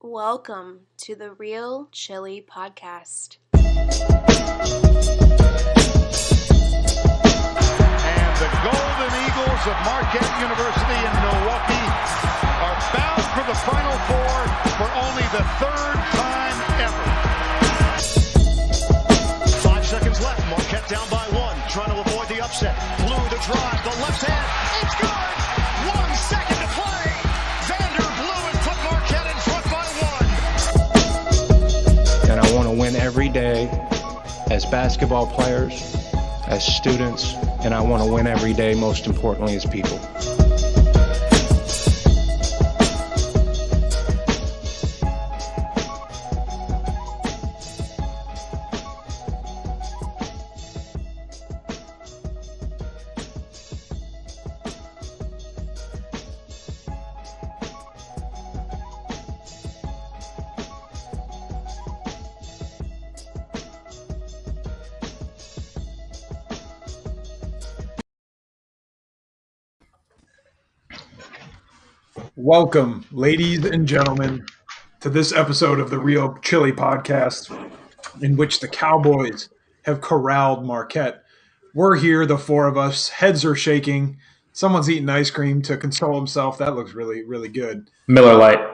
Welcome to the Real Chili Podcast. And the Golden Eagles of Marquette University in Milwaukee are bound for the Final Four for only the third time ever. 5 seconds left. Marquette down by one, trying to avoid the upset. Blue the drive, the left hand. It's good. 1 second to play. Vander Blue has put Marquette in front by one. And I want to win every day as basketball players, as students, and I want to win every day, most importantly, as people. Welcome, ladies and gentlemen, to this episode of the Real Chili Podcast, in which the Cowboys have corralled Marquette. We're here, the four of us. Heads are shaking. Someone's eating ice cream to console himself. That looks really, really good. Miller Lite.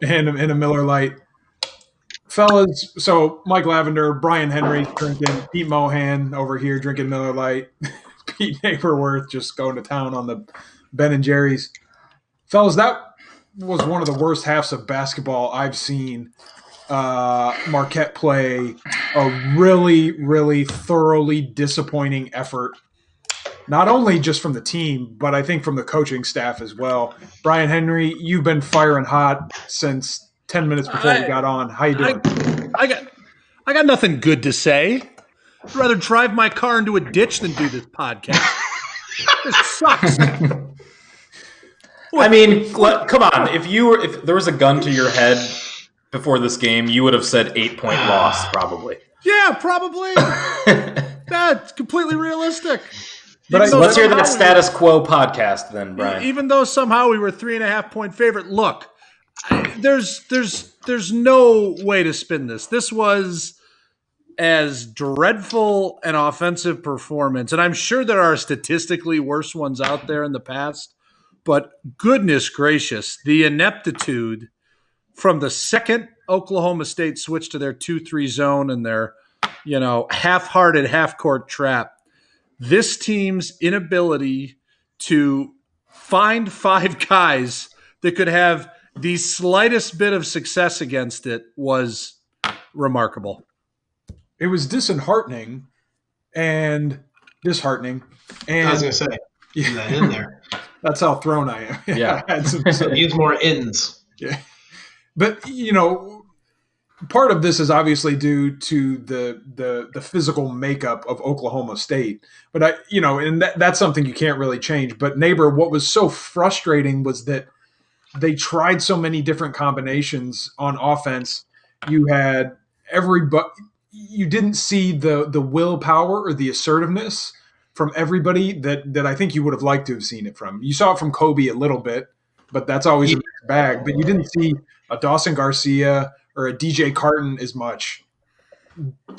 And a Miller Lite. Fellas, so Mike Lavender, Brian Henry drinking, Pete Mohan over here drinking Miller Lite. Pete Naperworth just going to town on the Ben & Jerry's. Fellas, that was one of the worst halves of basketball I've seen Marquette play. A really, really thoroughly disappointing effort, not only just from the team, but I think from the coaching staff as well. Brian Henry, you've been firing hot since 10 minutes before we got on. How you doing? I got nothing good to say. I'd rather drive my car into a ditch than do this podcast. This sucks. I mean, come on. If there was a gun to your head before this game, you would have said 8-point loss, probably. Yeah, probably. That's completely realistic. But let's hear that status quo podcast then, Brian. Even though somehow we were 3.5-point favorite, look, there's no way to spin this. This was as dreadful an offensive performance, and I'm sure there are statistically worse ones out there in the past. But goodness gracious, the ineptitude from the second Oklahoma State switched to their 2-3 zone and their, half-hearted half-court trap. This team's inability to find 5 guys that could have the slightest bit of success against it was remarkable. It was disheartening and disheartening. And I was going to say, get that in there. That's how thrown I am. Yeah. I had some Use more ins. Yeah. But, part of this is obviously due to the physical makeup of Oklahoma State. But, and that's something you can't really change. But, neighbor, what was so frustrating was that they tried so many different combinations on offense. You had you didn't see the willpower or the assertiveness from everybody that I think you would have liked to have seen it from. You saw it from Kobe a little bit, but that's always a mixed bag. But you didn't see a Dawson Garcia or a DJ Carton as much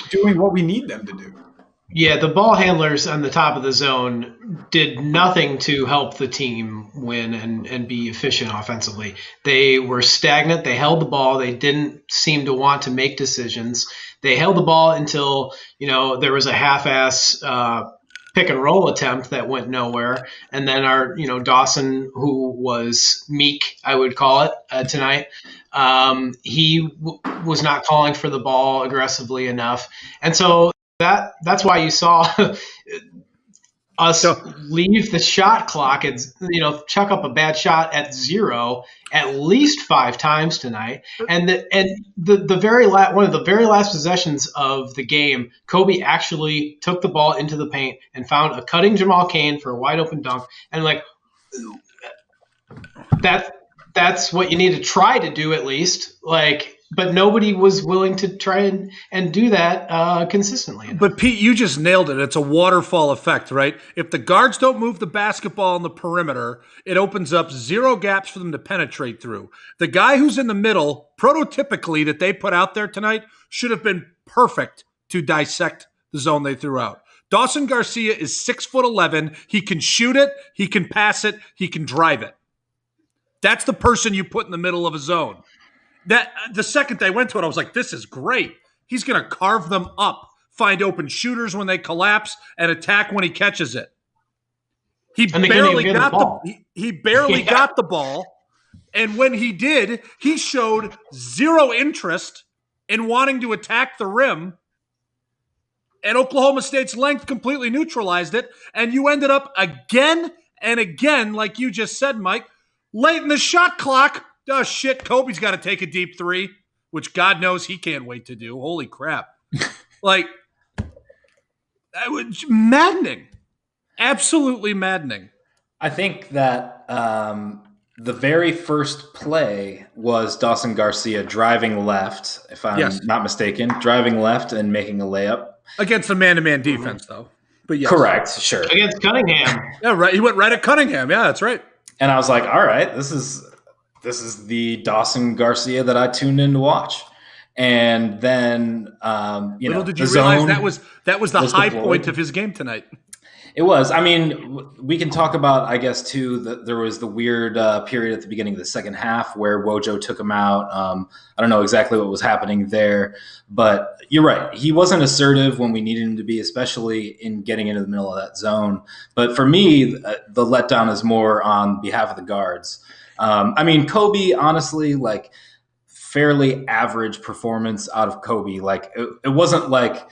doing what we need them to do. Yeah, the ball handlers on the top of the zone did nothing to help the team win and be efficient offensively. They were stagnant. They held the ball. They didn't seem to want to make decisions. They held the ball until, there was a half-ass pick and roll attempt that went nowhere. And then our, Dawson, who was meek, I would call it tonight, he was not calling for the ball aggressively enough. And so that's why you saw us leave the shot clock at, chuck up a bad shot at 0 at least 5 times tonight. And the very one of the very last possessions of the game, Kobe actually took the ball into the paint and found a cutting Jamal Cain for a wide open dunk. And that's what you need to try to do at least. but nobody was willing to try and do that consistently enough. But Pete, you just nailed it. It's a waterfall effect, right? If the guards don't move the basketball on the perimeter, it opens up zero gaps for them to penetrate through. The guy who's in the middle, prototypically that they put out there tonight, should have been perfect to dissect the zone they threw out. Dawson Garcia is 6'11". He can shoot it, he can pass it, he can drive it. That's the person you put in the middle of a zone. That the second they went to it, I was like, this is great. He's going to carve them up, find open shooters when they collapse, and attack when he catches it. He barely got the ball. And when he did, he showed zero interest in wanting to attack the rim. And Oklahoma State's length completely neutralized it. And you ended up again and again, like you just said, Mike, late in the shot clock. Oh, shit, Kobe's got to take a deep three, which God knows he can't wait to do. Holy crap. Like, that was maddening. Absolutely maddening. I think that the very first play was Dawson Garcia driving left, if I'm not mistaken, driving left and making a layup. Against a man-to-man defense, though. But yes. Correct, sure. Against Cunningham. Yeah, right. He went right at Cunningham. Yeah, that's right. And I was like, all right, this is the Dawson Garcia that I tuned in to watch. And then, little did you realize that was the high point of his game tonight. It was. I mean, we can talk about, I guess, too, that there was the weird period at the beginning of the second half where Wojo took him out. I don't know exactly what was happening there, but you're right. He wasn't assertive when we needed him to be, especially in getting into the middle of that zone. But for me, the letdown is more on behalf of the guards. I mean, Kobe, honestly, like, fairly average performance out of Kobe. Like, it wasn't like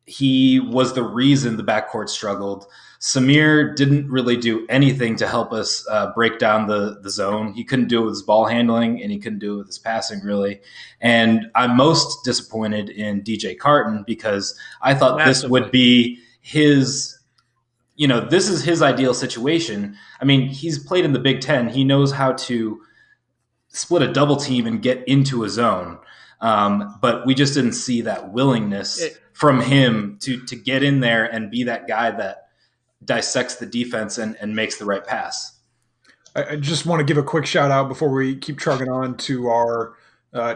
he was the reason the backcourt struggled. Samir didn't really do anything to help us break down the zone. He couldn't do it with his ball handling, and he couldn't do it with his passing, really. And I'm most disappointed in DJ Carton because I thought this would be his, this is his ideal situation. I mean, he's played in the Big Ten. He knows how to split a double team and get into a zone. But we just didn't see that willingness from him to get in there and be that guy that dissects the defense and makes the right pass. I just want to give a quick shout out before we keep trucking on to our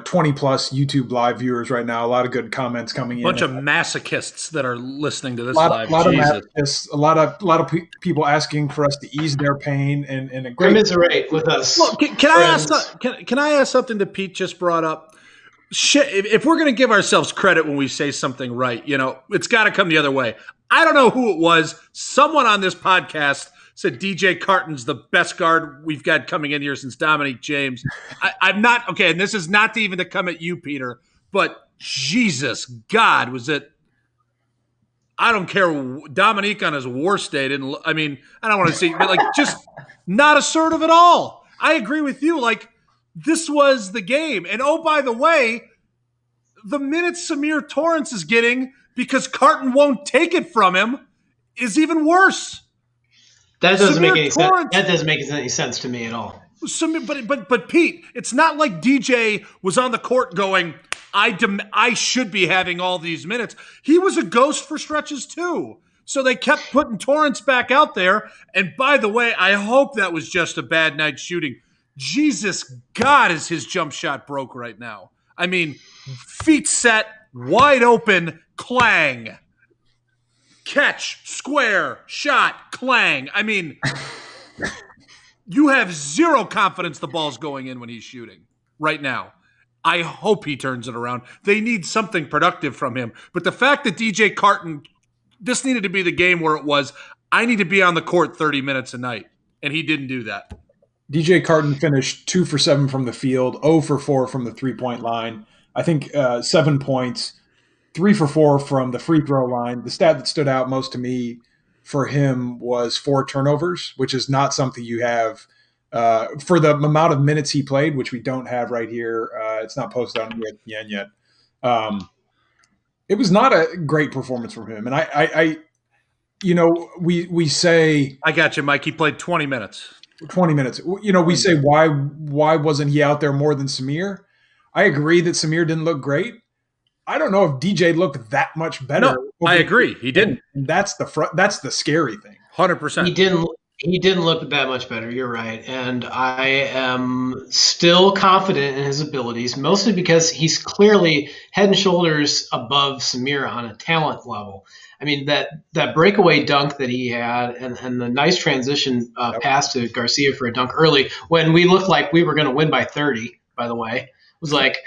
20 plus YouTube live viewers right now. A lot of good comments coming in. A bunch of masochists that are listening to this live. A lot of people asking for us to ease their pain and a great commiserate with us. Well, can I ask something that Pete just brought up? Shit, if we're going to give ourselves credit when we say something right, it's got to come the other way. I don't know who it was. Someone on this podcast said DJ Carton's the best guard we've got coming in here since Dominique James. I'm not, okay, and this is not even to come at you, Peter, but Jesus, God, was it, I don't care, Dominique on his worst day didn't, I don't want to see, but like just not assertive at all. I agree with you, like, this was the game. And oh, by the way, the minutes Samir Torrance is getting because Carton won't take it from him is even worse. That doesn't make any sense. That doesn't make any sense to me at all. But Pete, it's not like DJ was on the court going, I should be having all these minutes. He was a ghost for stretches too. So they kept putting Torrance back out there. And by the way, I hope that was just a bad night shooting. Jesus God, is his jump shot broke right now. I mean, feet set, wide open, clang. Catch, square, shot, clang. I mean, you have zero confidence the ball's going in when he's shooting right now. I hope he turns it around. They need something productive from him. But the fact that DJ Carton, this needed to be the game where it was, I need to be on the court 30 minutes a night. And he didn't do that. DJ Carton finished 2 for 7 from the field, 0 for 4 from the three-point line. I think 7 points, 3 for 4 from the free throw line. The stat that stood out most to me for him was 4 turnovers, which is not something you have for the amount of minutes he played, which we don't have right here. It's not posted on ESPN yet. It was not a great performance from him. And we say – I got you, Mike. He played 20 minutes. 20 minutes. We say, why wasn't he out there more than Samir? I agree that Samir didn't look great. I don't know if DJ looked that much better. No, I agree. He didn't. And that's the scary thing. 100%. He didn't look that much better. You're right. And I am still confident in his abilities, mostly because he's clearly head and shoulders above Samir on a talent level. I mean, that breakaway dunk that he had and the nice transition pass to Garcia for a dunk early when we looked like we were going to win by 30, by the way, was like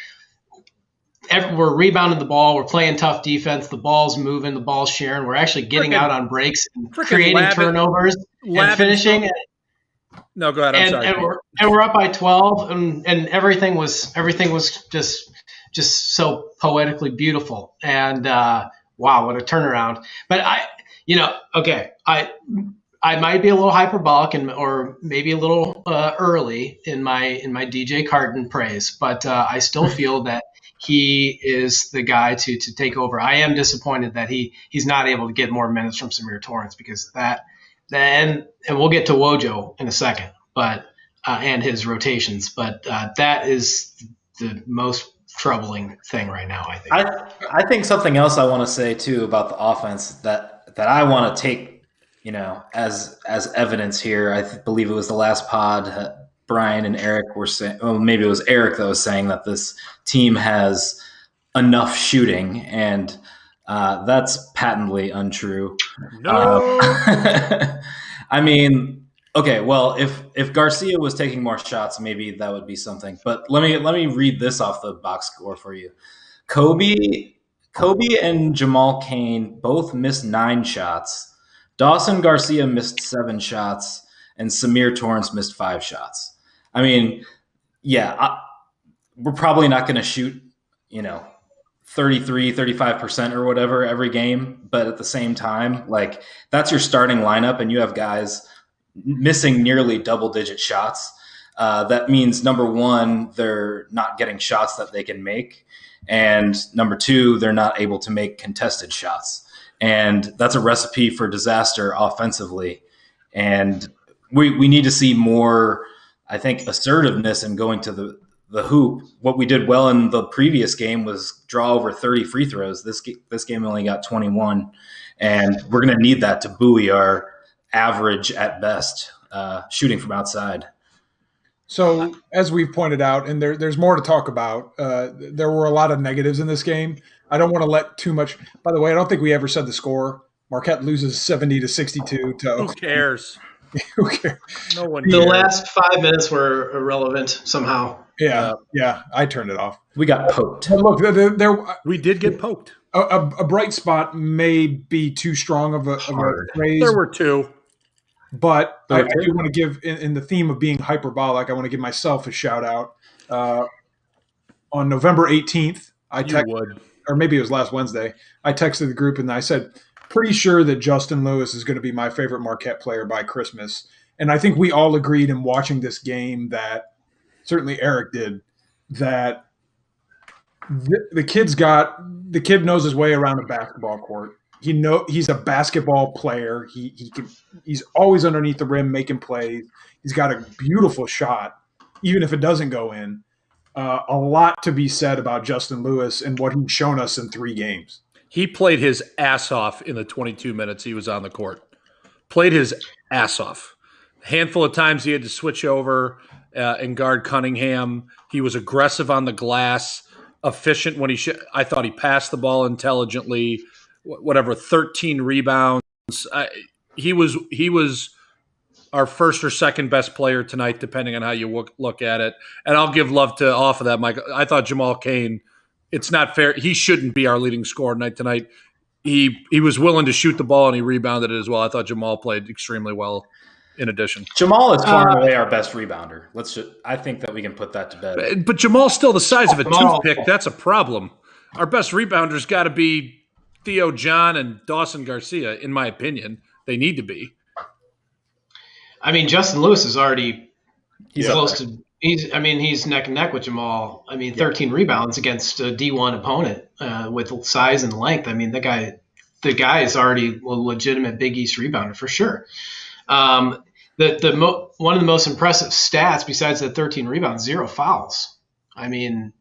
we're rebounding the ball. We're playing tough defense. The ball's moving. The ball's sharing. We're actually getting out on breaks and creating turnovers and finishing. No, go ahead. I'm sorry. And we're up by 12, and everything was just so poetically beautiful. And wow, what a turnaround! But I might be a little hyperbolic or maybe a little early in my DJ Carton praise, but I still feel that he is the guy to take over. I am disappointed that he's not able to get more minutes from Samir Torrance because and we'll get to Wojo in a second, but and his rotations, but that is the most troubling thing right now, I think. I think something else I want to say too about the offense that I want to take, as evidence here. I believe it was the last pod. Brian and Eric were saying, well, maybe it was Eric that was saying that this team has enough shooting, and that's patently untrue. No. I mean, okay, well, if Garcia was taking more shots, maybe that would be something. But let me read this off the box score for you. Kobe and Jamal Cain both missed 9 shots. Dawson Garcia missed 7 shots, and Samir Torrance missed 5 shots. I mean, yeah, we're probably not going to shoot, 33, 35% or whatever every game. But at the same time, like, that's your starting lineup and you have guys missing nearly double-digit shots. That means, number one, they're not getting shots that they can make. And number two, they're not able to make contested shots. And that's a recipe for disaster offensively. And we need to see more, I think, assertiveness in going to the hoop. What we did well in the previous game was draw over 30 free throws. This game only got 21. And we're going to need that to buoy our average at best shooting from outside. So, as we've pointed out, and there's more to talk about, there were a lot of negatives in this game. I don't want to let too much. By the way, I don't think we ever said the score. Marquette loses 70-62 to Who cares? Who cares? No one The cares. last 5 minutes were irrelevant somehow. Yeah, I turned it off. We got poked. But look, We did get poked. a bright spot may be too strong of a phrase. There were 2. But I do want to give, in the theme of being hyperbolic, I want to give myself a shout out. On November 18th, I texted, or maybe it was last Wednesday, I texted the group and I said, pretty sure that Justin Lewis is going to be my favorite Marquette player by Christmas. And I think we all agreed in watching this game that, certainly Eric did, that the kid knows his way around a basketball court. He's a basketball player. He's always underneath the rim making plays. He's got a beautiful shot, even if it doesn't go in. A lot to be said about Justin Lewis and what he's shown us in 3 games. He played his ass off in the 22 minutes he was on the court. Played his ass off. A handful of times he had to switch over and guard Cunningham. He was aggressive on the glass, efficient when I thought he passed the ball intelligently. 13 rebounds. He was our first or second best player tonight, depending on how you look at it. And I'll give love to off of that, Mike. I thought Jamal Cain, it's not fair. He shouldn't be our leading scorer tonight. He was willing to shoot the ball and he rebounded it as well. I thought Jamal played extremely well. In addition, Jamal is far and away our best rebounder. I think that we can put that to bed. But Jamal's still the size of a toothpick. That's a problem. Our best rebounders got to be Theo John and Dawson Garcia, in my opinion. They need to be. I mean, Justin Lewis is already close to – he's neck and neck with Jamal. 13 rebounds against a D1 opponent with size and length. I mean, the guy is already a legitimate Big East rebounder for sure. One of the most impressive stats besides the 13 rebounds, 0 fouls. I mean,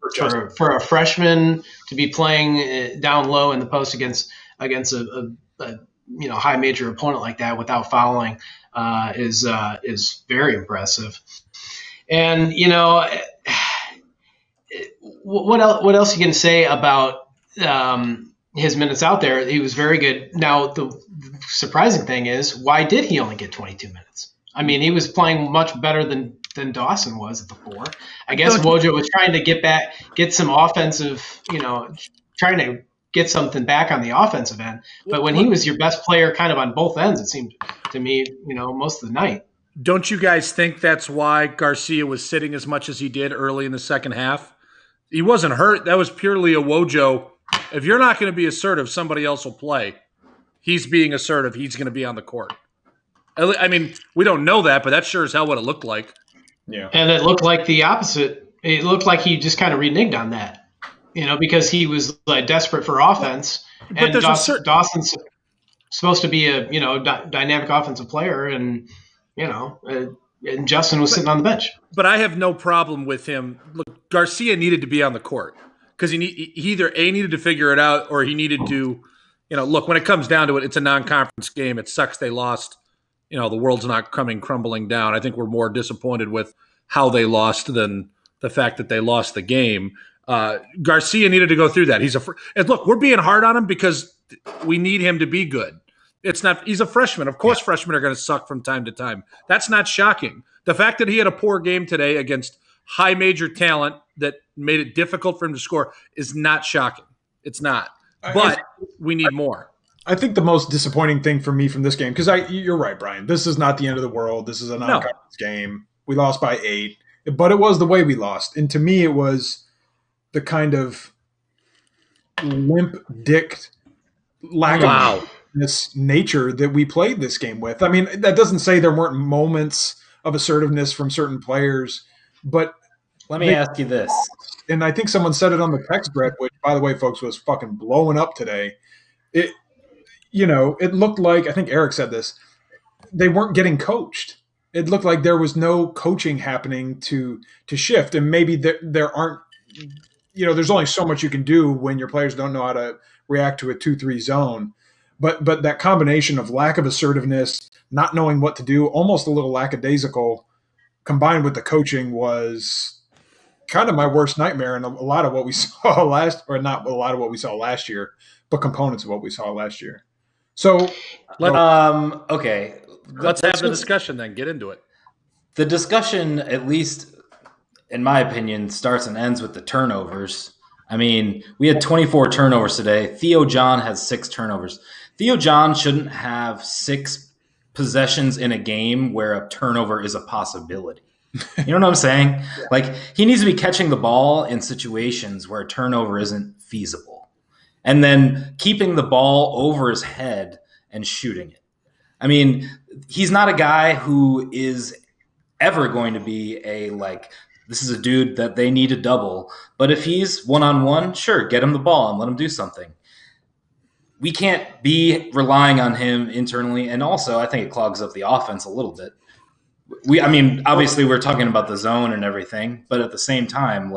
for a freshman to be playing down low in the post against a high major opponent like that without fouling is very impressive. And what else you can say about his minutes out there? He was very good. Now the surprising thing is, why did he only get 22 minutes? I mean, he was playing much better than Dawson was at the 4. I guess Wojo was trying to get some offensive, trying to get something back on the offensive end. But when he was your best player kind of on both ends, it seemed to me, most of the night. Don't you guys think that's why Garcia was sitting as much as he did early in the second half? He wasn't hurt. That was purely a Wojo. If you're not going to be assertive, somebody else will play. He's being assertive. He's going to be on the court. I mean, we don't know that, but that sure as hell what it looked like. Yeah. And it looked like the opposite. It looked like he just kind of reneged on that, because he was like desperate for offense. But and Dawson's supposed to be a, dynamic offensive player, and, and Justin was sitting on the bench. But I have no problem with him. Look, Garcia needed to be on the court because he either needed to figure it out or he needed to, look, when it comes down to it, it's a non-conference game. It sucks they lost. The world's not coming crumbling down. I think we're more disappointed with how they lost than the fact that they lost the game. Garcia needed to go through that. And look, we're being hard on him because we need him to be good. He's a freshman. Of course, freshmen are going to suck from time to time. That's not shocking. The fact that he had a poor game today against high major talent that made it difficult for him to score is not shocking. It's not. But we need more. I think the most disappointing thing for me from this game, because you're right, Brian, this is not the end of the world. This is a non-conference game. We lost by 8, but it was the way we lost. And to me, it was the kind of limp dick lack of this nature that we played this game with. I mean, that doesn't say there weren't moments of assertiveness from certain players, but let me ask you this. And I think someone said it on the text thread, which, by the way, folks, was fucking blowing up today. It looked like, I think Eric said this, they weren't getting coached. It looked like there was no coaching happening to shift. And maybe there aren't, there's only so much you can do when your players don't know how to react to a 2-3 zone. But that combination of lack of assertiveness, not knowing what to do, almost a little lackadaisical, combined with the coaching was kind of my worst nightmare. And a lot of what we saw not a lot of what we saw last year, but components of what we saw last year. So, okay. Let's have the discussion then. Get into it. The discussion, at least in my opinion, starts and ends with the turnovers. I mean, we had 24 turnovers today. Theo John has 6 turnovers. Theo John shouldn't have 6 possessions in a game where a turnover is a possibility. You know what I'm saying? Yeah. Like, he needs to be catching the ball in situations where a turnover isn't feasible, and then keeping the ball over his head and shooting it. I mean, he's not a guy who is ever going to be this is a dude that they need to double. But if he's one-on-one, sure, get him the ball and let him do something. We can't be relying on him internally. And also, I think it clogs up the offense a little bit. Obviously, we're talking about the zone and everything, but at the same time,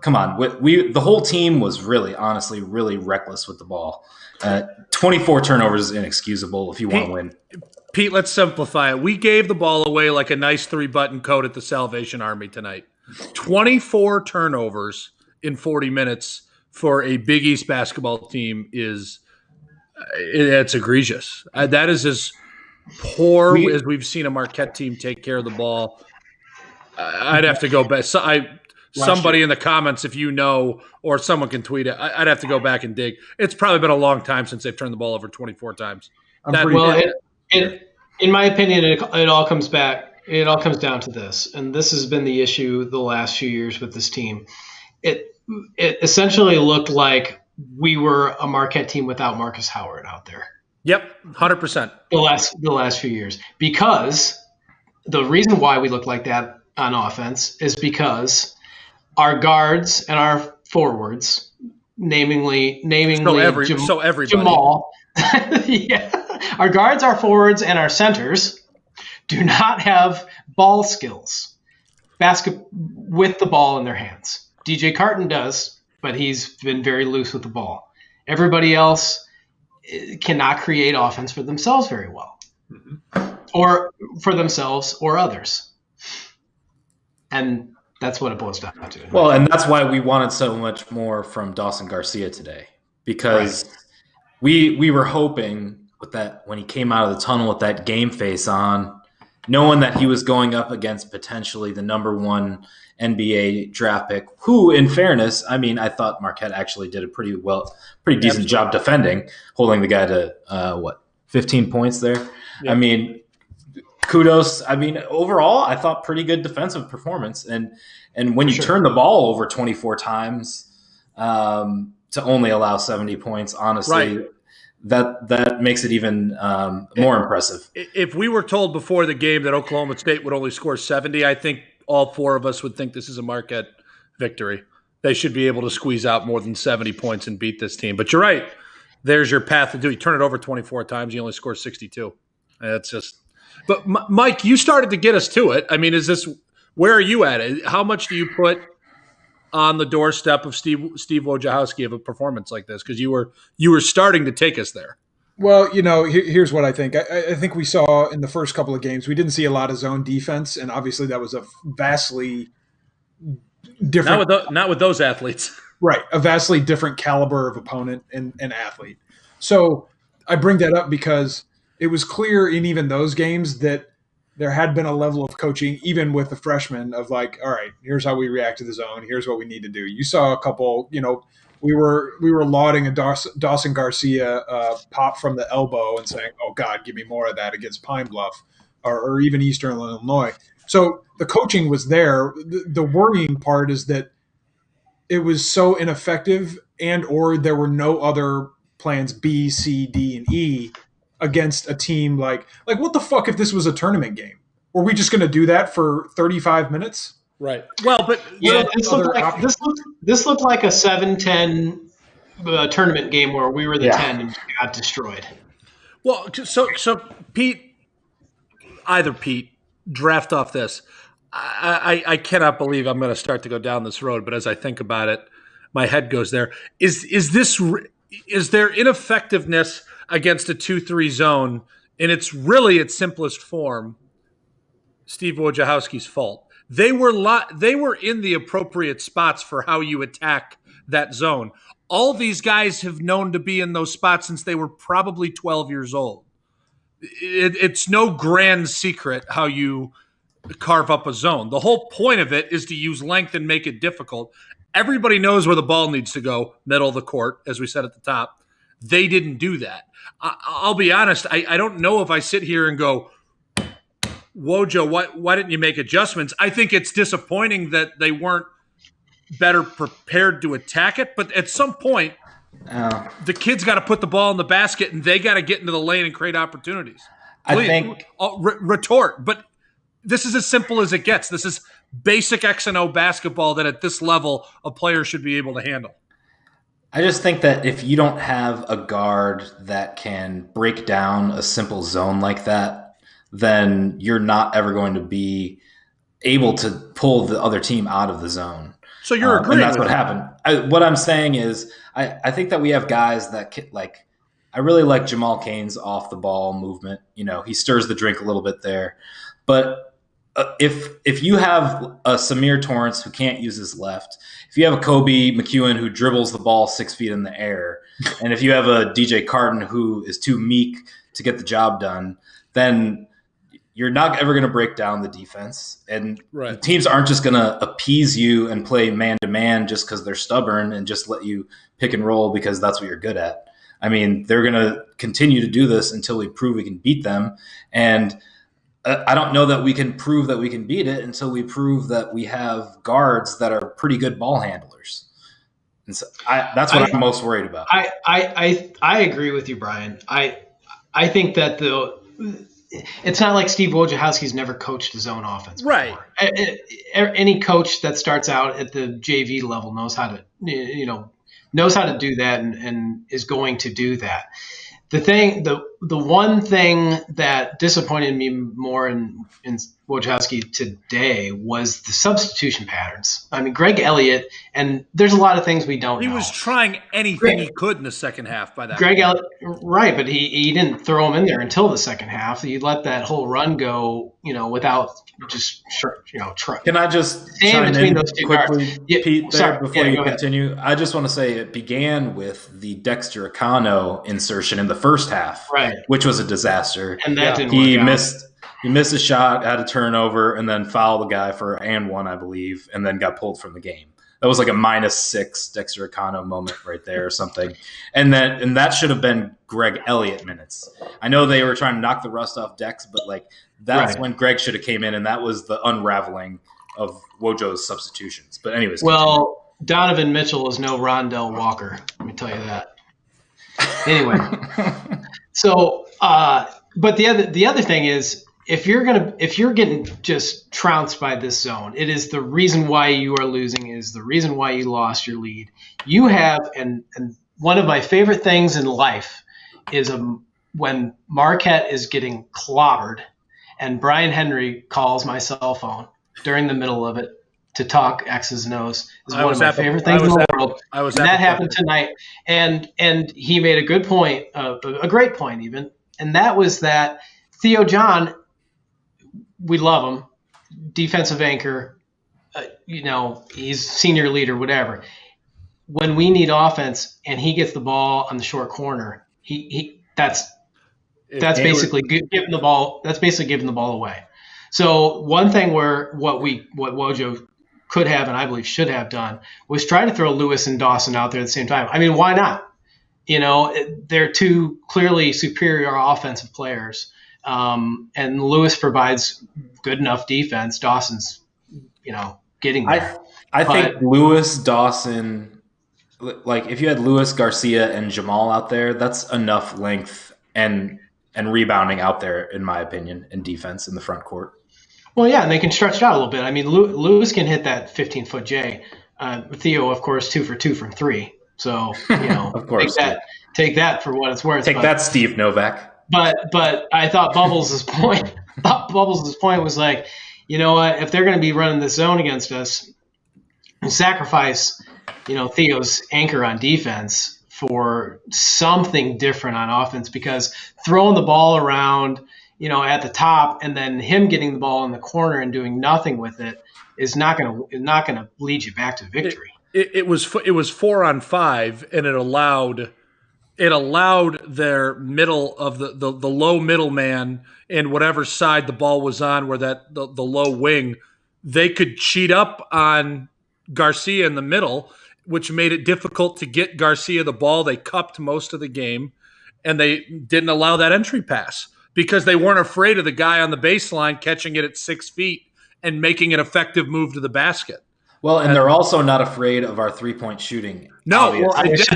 come on. The whole team was honestly, really reckless with the ball. 24 turnovers is inexcusable if you want to win. Pete, let's simplify it. We gave the ball away like a nice 3-button coat at the Salvation Army tonight. 24 turnovers in 40 minutes for a Big East basketball team it's egregious. That is as poor as we've seen a Marquette team take care of the ball. I'd have to go back. Somebody in the comments, if you know, or someone can tweet it, I'd have to go back and dig. It's probably been a long time since they've turned the ball over 24 times. In my opinion, it all comes back. It all comes down to this, and this has been the issue the last few years with this team. It essentially looked like we were a Marquette team without Marcus Howard out there. Yep, 100%. The last few years, because the reason why we look like that on offense is because our guards and our forwards, namely Jamal, our guards, our forwards, and our centers do not have ball skills. with the ball in their hands. DJ Carton does, but he's been very loose with the ball. Everybody else cannot create offense for themselves very well, or for themselves or others. And that's what it boils down to. Well, and that's why we wanted so much more from Dawson Garcia today, because we were hoping with that when he came out of the tunnel with that game face on, knowing that he was going up against potentially the number 1 NBA draft pick, who, in fairness, I mean, I thought Marquette actually did a pretty decent job defending, holding the guy to 15 points there. Yeah. I mean, kudos. I mean, overall, I thought pretty good defensive performance. And when you turn the ball over 24 times to only allow 70 points, honestly, that makes it even more impressive. If we were told before the game that Oklahoma State would only score 70, I think all 4 of us would think this is a Marquette victory. They should be able to squeeze out more than 70 points and beat this team. But you're right. There's your path to do. You turn it over 24 times, you only score 62. It's just – but, Mike, you started to get us to it. I mean, where are you at? How much do you put on the doorstep of Steve Wojciechowski of a performance like this? Because you were starting to take us there. Well, here's what I think. I think we saw in the first couple of games, we didn't see a lot of zone defense, and obviously that was a vastly different – Not with those athletes. Right, a vastly different caliber of opponent and athlete. So I bring that up because it was clear in even those games that there had been a level of coaching, even with the freshmen, of like, all right, here's how we react to the zone. Here's what we need to do. You saw a couple, we were lauding a Dawson Garcia pop from the elbow and saying, oh, God, give me more of that against Pine Bluff or even Eastern Illinois. So the coaching was there. The worrying part is that it was so ineffective or there were no other plans B, C, D, and E against a team like what the fuck if this was a tournament game? Were we just going to do that for 35 minutes? Right. Well, but this looked like a 7-10 tournament game where we were the 10 and got destroyed. Well, so Pete, draft off this. I cannot believe I'm going to start to go down this road, but as I think about it, my head goes there. Is there ineffectiveness against a 2-3 zone, and it's really its simplest form, Steve Wojciechowski's fault? They were in the appropriate spots for how you attack that zone. All these guys have known to be in those spots since they were probably 12 years old. It's no grand secret how you carve up a zone. The whole point of it is to use length and make it difficult. Everybody knows where the ball needs to go, middle of the court, as we said at the top. They didn't do that. I'll be honest, I don't know if I sit here and go, Wojo, why didn't you make adjustments? I think it's disappointing that they weren't better prepared to attack it, but at some point, the kids got to put the ball in the basket and they got to get into the lane and create opportunities. Please, I think retort, but this is as simple as it gets. This is basic X and O basketball that at this level a player should be able to handle. I just think that if you don't have a guard that can break down a simple zone like that, then you're not ever going to be able to pull the other team out of the zone. So you're agreeing. And that's what happened. What I'm saying is I think that we have guys that I really like Jamal Cain's off the ball movement. He stirs the drink a little bit there. But if you have a Samir Torrance who can't use his left, if you have a Kobe McEwen who dribbles the ball 6 feet in the air, and if you have a DJ Carton who is too meek to get the job done, then you're not ever going to break down the defense. And the teams aren't just going to appease you and play man-to-man just because they're stubborn and just let you pick and roll because that's what you're good at. I mean, they're going to continue to do this until we prove we can beat them. And I don't know that we can prove that we can beat it until we prove that we have guards that are pretty good ball handlers. And so that's what I'm most worried about. I agree with you, Brian. I think that it's not like Steve Wojciechowski's never coached his own offense before. Right. Any coach that starts out at the JV level knows how to do that and is going to do that. The the one thing that disappointed me more in Wojciechowski today was the substitution patterns. I mean, Greg Elliott, and there's a lot of things we don't know. He was trying anything he could in the second half by that Greg point. Elliott, right, but he didn't throw him in there until the second half. He let that whole run go, without just Can I just stand chime between in those two quickly, guards. Yeah, Pete, sorry. before Yeah, you go ahead. continue? I just want to say it began with the Dexter Acano insertion in the first half, Right. which was a disaster. And that didn't He work out. missed a shot, had a turnover, and then fouled the guy for and one, I believe, and then got pulled from the game. That was like a -6 Dexter Acano moment right there or something. And that should have been Greg Elliott minutes. I know they were trying to knock the rust off Dex, but like that's Right. when Greg should have came in, and that was the unraveling of Wojo's substitutions. But anyways, Well, Donovan Mitchell is no Rondell Walker. Let me tell you that. Anyway, so but the other thing is, if you're getting just trounced by this zone, it is the reason why you are losing, is the reason why you lost your lead. You have, and one of my favorite things in life is when Marquette is getting clobbered and Brian Henry calls my cell phone during the middle of it to talk X's and O's. Is one of my favorite things in the world. And that happened tonight. And he made a good point, a great point even, and that was that Theo John, we love him, defensive anchor, he's senior leader, whatever. When we need offense and he gets the ball on the short corner, that's basically giving the ball. That's basically giving the ball away. So one thing what Wojo could have, and I believe should have done, was try to throw Lewis and Dawson out there at the same time. I mean, why not? They're two clearly superior offensive players. And Lewis provides good enough defense. Dawson's, getting there. I think Lewis, Dawson, like if you had Lewis, Garcia, and Jamal out there, that's enough length and rebounding out there, in my opinion, and defense in the front court. Well, yeah, and they can stretch it out a little bit. I mean, Lewis can hit that 15-foot J. Theo, of course, 2 for 2 from 3. So, of course, take that for what it's worth. Take that, Steve Novak. But I thought Bubbles' point was like, you know what? If they're going to be running the zone against us, sacrifice, Theo's anchor on defense for something different on offense, because throwing the ball around, at the top and then him getting the ball in the corner and doing nothing with it is not going to lead you back to victory. It was 4-on-5, and it allowed their middle of the low middleman and whatever side the ball was on, where the low wing, they could cheat up on Garcia in the middle, which made it difficult to get Garcia the ball. They cupped most of the game, and they didn't allow that entry pass because they weren't afraid of the guy on the baseline catching it at 6 feet and making an effective move to the basket. Well, and they're also not afraid of our 3-point shooting. No, well, I was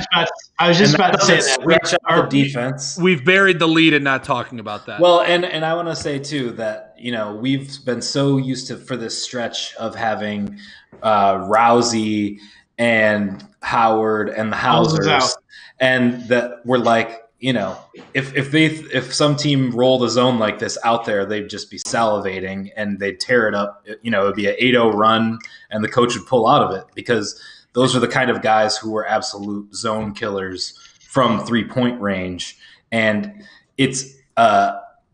just about to say that. Our defense. We've buried the lead in not talking about that. Well, and I want to say too that we've been so used to, for this stretch, of having Rousey and Howard and the Hausers, and that we're like, if some team rolled a zone like this out there, they'd just be salivating and they'd tear it up. It'd be an 8-0 run, and the coach would pull out of it, because those are the kind of guys who were absolute zone killers from 3-point range. And it's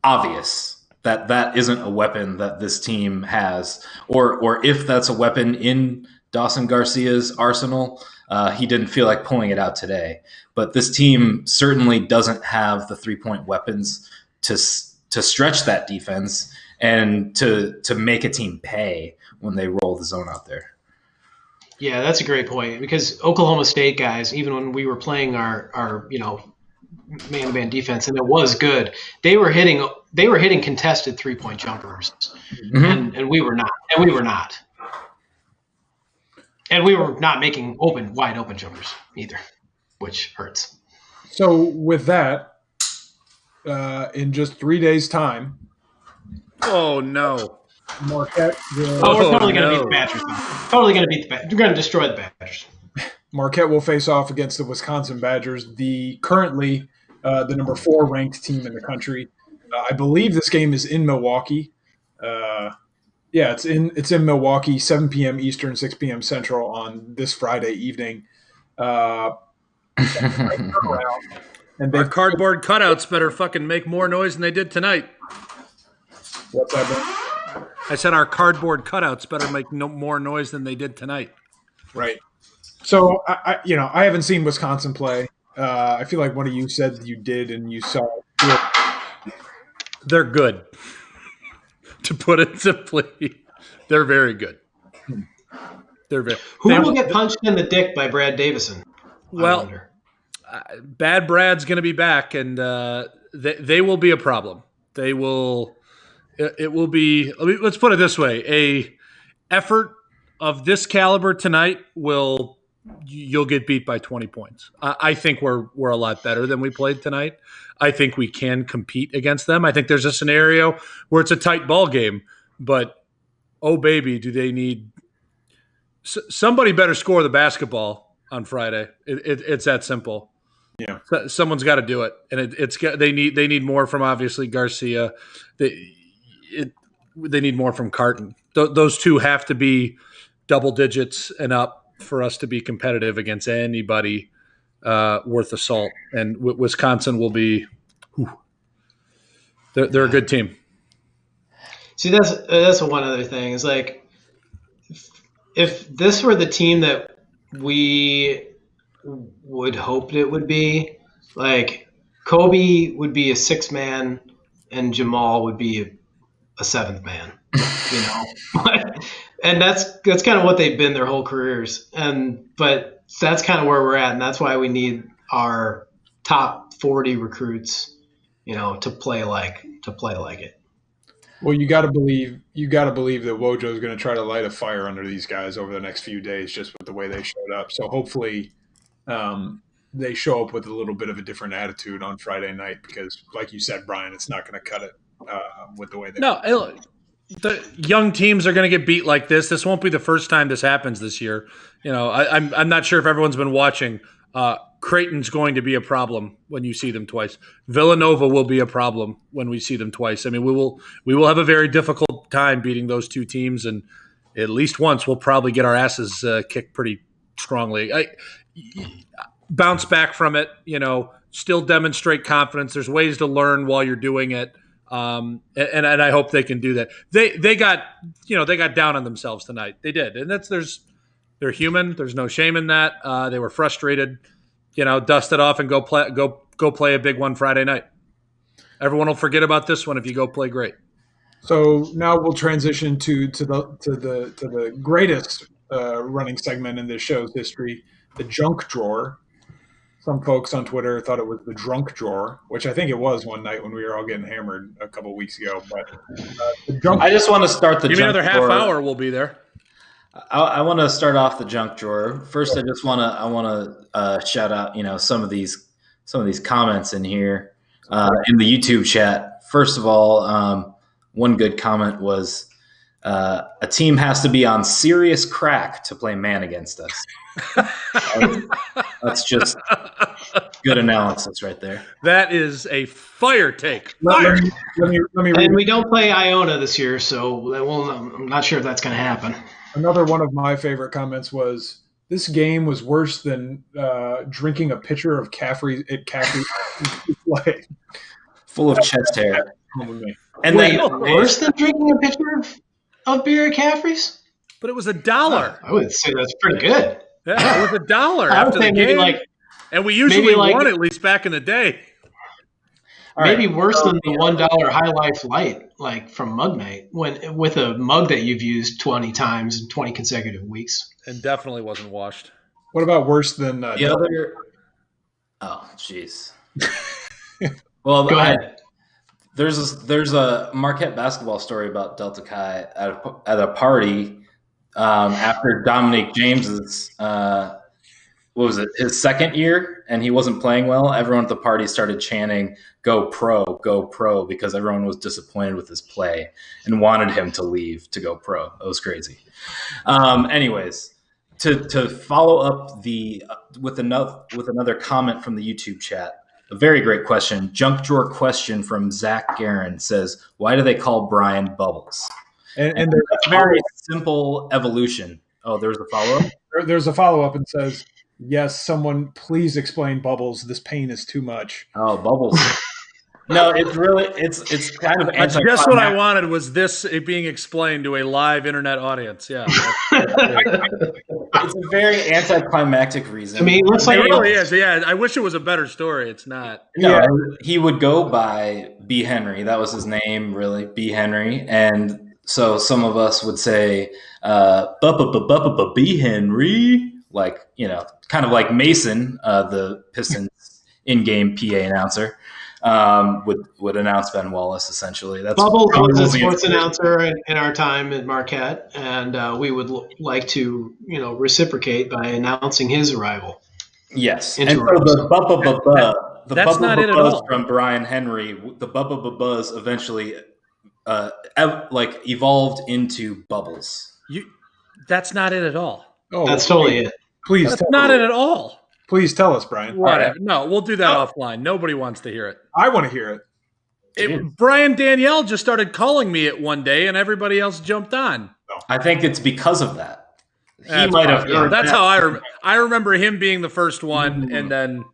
obvious that isn't a weapon that this team has, or if that's a weapon in Dawson Garcia's arsenal, he didn't feel like pulling it out today. But this team certainly doesn't have the 3-point weapons to stretch that defense and to make a team pay when they roll the zone out there. Yeah, that's a great point, because Oklahoma State guys, even when we were playing our man-to-man defense, and it was good, they were hitting contested 3-point jumpers, and we were not, and we were not making wide open jumpers either, which hurts. So with that, in just 3 days' time, oh no, Marquette will. We're totally going to beat the Badgers. Totally going to beat the Badgers. We're going to destroy the Badgers. Marquette will face off against the Wisconsin Badgers, the currently the number 4 ranked team in the country. I believe this game is in Milwaukee. Yeah, it's in Milwaukee, 7 p.m. Eastern, 6 p.m. Central on this Friday evening. And our cardboard cutouts better fucking make more noise than they did tonight. What's that, Ben? I said our cardboard cutouts better make more noise than they did tonight. Right. So I haven't seen Wisconsin play. I feel like one of you said you did, and you saw. They're good. To put it simply, they're very good. Who will get punched in the dick by Brad Davison? Well, Bad Brad's going to be back, and they will be a problem. They will. It will be. Let's put it this way: a effort of this caliber tonight you'll get beat by 20 points. I think we're a lot better than we played tonight. I think we can compete against them. I think there's a scenario where it's a tight ball game, but oh baby, do they need somebody better score the basketball on Friday? It's that simple. Yeah, someone's got to do it, and they need more from obviously Garcia. They need more from Carton. Those two have to be double digits and up for us to be competitive against anybody worth the salt. And Wisconsin will be they're a good team. See, that's one other thing. Is like if this were the team that we would hope it would be, like Kobe would be a 6th man and Jamal would be a 7th man, and that's kind of what they've been their whole careers. But that's kind of where we're at, and that's why we need our top 40 recruits, to play like it. Well, you got to believe that Wojo is going to try to light a fire under these guys over the next few days, just with the way they showed up. So hopefully, they show up with a little bit of a different attitude on Friday night, because, like you said, Brian, it's not going to cut it with the way they. No, the young teams are going to get beat like this. This won't be the first time this happens this year. I'm not sure if everyone's been watching. Creighton's going to be a problem when you see them twice. Villanova will be a problem when we see them twice. I mean, we will have a very difficult time beating those two teams, and at least once we'll probably get our asses kicked pretty strongly. Bounce back from it, still demonstrate confidence. There's ways to learn while you're doing it. And I hope they can do that. They got down on themselves tonight. They did. And they're human. There's no shame in that. They were frustrated, dust it off and go play a big one Friday night. Everyone will forget about this one if you go play great. So now we'll transition to the greatest running segment in this show's history, the junk drawer. Some folks on Twitter thought it was the drunk drawer, which I think it was one night when we were all getting hammered a couple of weeks ago. But I just want to start the Give me junk another drawer. half hour, we'll be there. I want to start off the junk drawer. First, I want to shout out, some of these comments in here in the YouTube chat. First of all, one good comment was a team has to be on serious crack to play man against us. That's just good analysis right there. That is a fire take. let me and we don't play Iona this year, so I'm not sure if that's going to happen. Another one of my favorite comments was, this game was worse than drinking a pitcher of Caffrey at Caffrey's play. Full of chest hair. And worse than drinking a pitcher of beer at Caffrey's? But it was $1. I would say that's pretty good. Yeah, it was $1 after the game. And we usually won at least back in the day. Maybe worse than the $1 High Life Light, like from Mug Night, with a mug that you've used 20 times in 20 consecutive weeks. And definitely wasn't washed. What about worse than the other? Oh, jeez. Well, go ahead. There's a Marquette basketball story about Delta Chi at a party after Dominic James's his second year, and he wasn't playing well. Everyone at the party started chanting go pro," because everyone was disappointed with his play and wanted him to leave to go pro. It was crazy. Anyways, to follow up with another comment from the YouTube chat. A very great question. Junk drawer question from Zach Guerin says, why do they call Brian Bubbles? And that's a very simple evolution. Oh, there's a follow-up? There's a follow-up and says, yes, someone please explain Bubbles. This pain is too much. Oh, Bubbles. No, it's kind of That's just what I wanted was this being explained to a live internet audience. Yeah. It's a very anticlimactic reason. I mean, looks like it really is. Yeah. I wish it was a better story. It's not. No, he would go by B. Henry. That was his name, really, B. Henry. And so some of us would say, B. Henry, like, kind of like Mason, the Pistons in-game PA announcer. Would announce Ben Wallace essentially. That's Bubbles was a sports announcer in our time at Marquette, and we would like to, reciprocate by announcing his arrival. Yes, and so the that's not it at all. From Brian Henry, the Bubba eventually evolved into Bubbles. That's not it at all. Oh, that's totally it. Please, that's not it at all. Please tell us, Brian. Whatever. Right. No, we'll do that offline. Nobody wants to hear it. I want to hear it. Brian Danielle just started calling me it one day, and everybody else jumped on. I think it's because of that. He might have. Yeah, that's how I remember him being the first one, and then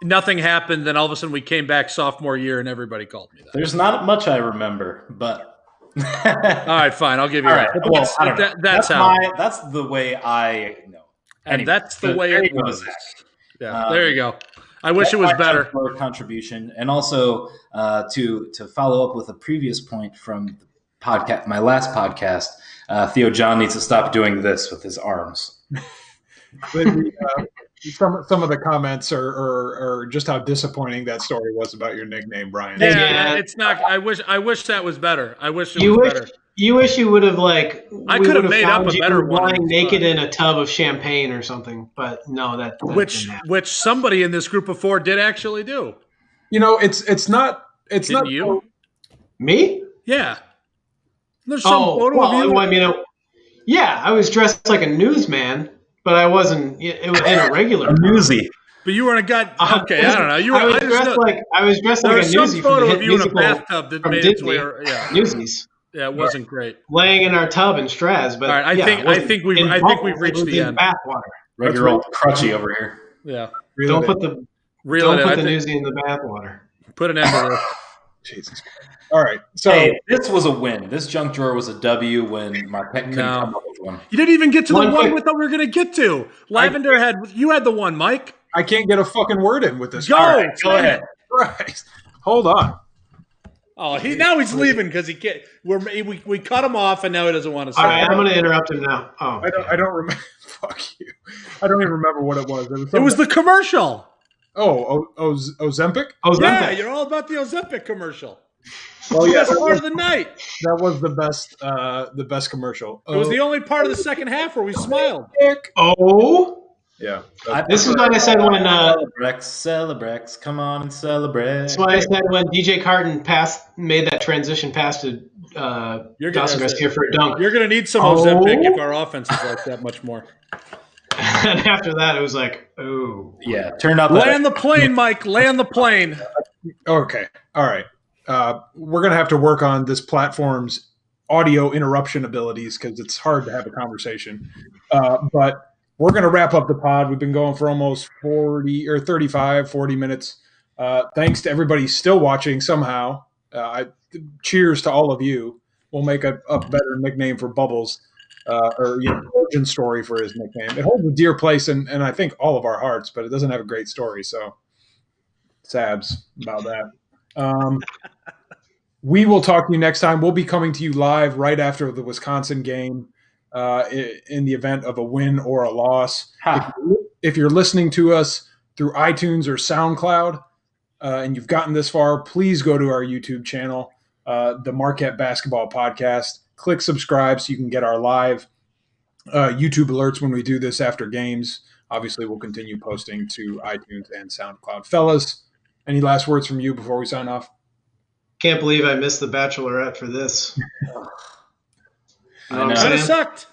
nothing happened. Then all of a sudden we came back sophomore year, and everybody called me that. There's not much I remember, but all right, fine. I'll give you that. Right. Well, that's the way I know. And that's the way it was. Yeah, there you go. I wish it was better. For a contribution, and also to follow up with a previous point from the podcast, my last podcast. Theo John needs to stop doing this with his arms. Some of the comments are just how disappointing that story was about your nickname, Brian. Yeah, it's not. I wish that was better. I wish it was better. You wish you would have I could have made up a better one. Lying naked in a tub of champagne or something, but no, that which somebody in this group of four did actually do. It's not you. Me? Yeah. There's some photo of you. I mean, I was dressed like a newsman, but I wasn't. It was in a regular newsie. But you were in a okay, I don't know. I was dressed like a newsie. There's some photo of you in a bathtub that made its way. Newsies. Yeah, it wasn't great. Laying in our tub in Straz, but all right, I think we've reached the end. Bathwater. Regular old crutchy over here. Yeah. Don't put the newsie in the bathwater. Put an end to this. Jesus. All right. So this was a win. This junk drawer was a W when Marquette couldn't come up with one. You didn't even get to the one we thought we were going to get to. Lavender you had the one, Mike. I can't get a fucking word in with this. Go ahead. Right. Hold on. Oh, now he's leaving because he can't. We cut him off, and now he doesn't want to say. All right, I'm going to interrupt him now. Oh, I don't remember. Fuck you. I don't even remember what it was. It was the commercial. Oh, Ozempic? Yeah, you're all about the Ozempic commercial. Well, yeah, that's part of the night. That was the best commercial. It was the only part of the second half where we smiled. Yeah. This is what I said when Celebrex, come on and celebrate. That's what I said when DJ Carton made that transition pass to Dawson Garcia for a dunk. You're going to need some Ozempic if our offense is like that much more. And after that, it was like, oh. Yeah, turned out. Land the plane, Mike. Land the plane. Okay. All right. We're going to have to work on this platform's audio interruption abilities because it's hard to have a conversation. But we're going to wrap up the pod. We've been going for almost 40 minutes. Thanks to everybody still watching somehow. Cheers to all of you. We'll make a better nickname for Bubbles origin story for his nickname. It holds a dear place in I think all of our hearts, but it doesn't have a great story. So sabs about that. We will talk to you next time. We'll be coming to you live right after the Wisconsin game. In the event of a win or a loss. If you're listening to us through iTunes or SoundCloud and you've gotten this far, please go to our YouTube channel, the Marquette Basketball Podcast. Click subscribe so you can get our live YouTube alerts when we do this after games. Obviously, we'll continue posting to iTunes and SoundCloud. Fellas, any last words from you before we sign off? Can't believe I missed the Bachelorette for this. I know. It sucked.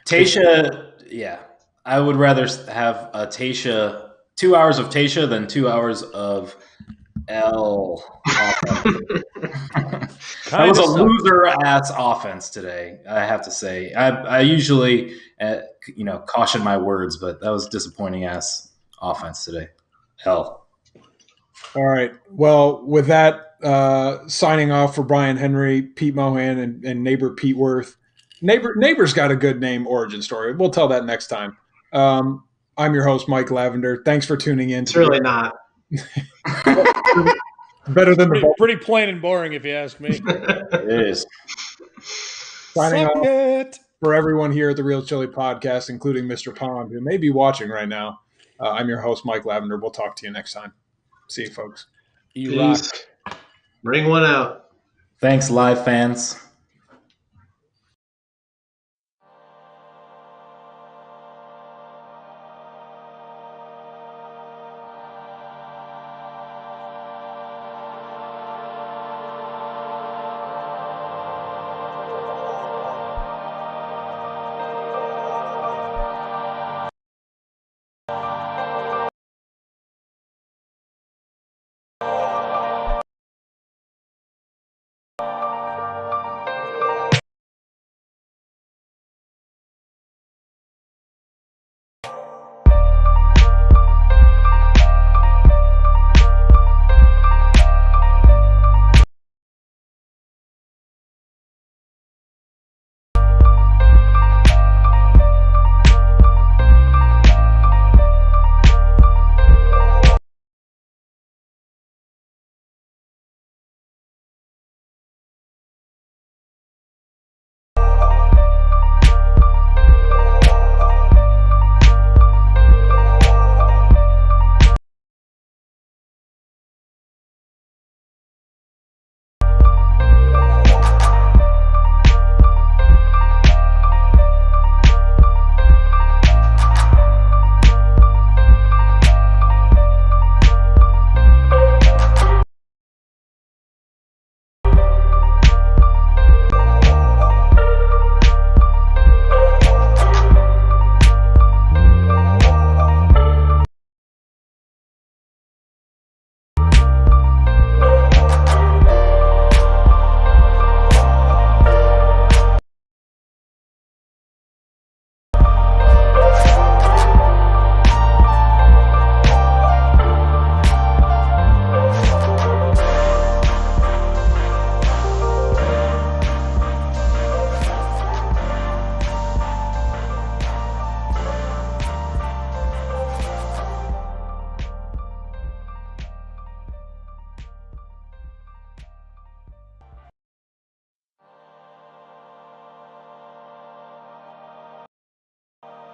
Tasha, yeah. I would rather have a Tasha 2 hours of Tasha, then 2 hours of L. That was a loser-ass offense today, I have to say. I usually, caution my words, but that was disappointing-ass offense today. L. All right. Well, with that, signing off for Brian Henry, Pete Mohan, and neighbor Pete Worth. Neighbor's got a good name origin story. We'll tell that next time. I'm your host, Mike Lavender. Thanks for tuning in. It's really not. Better than pretty plain and boring, if you ask me. It is. Signing off for everyone here at the Real Chili Podcast, including Mr. Pond, who may be watching right now. I'm your host, Mike Lavender. We'll talk to you next time. See you, folks. You rock. Bring one out. Thanks, live fans.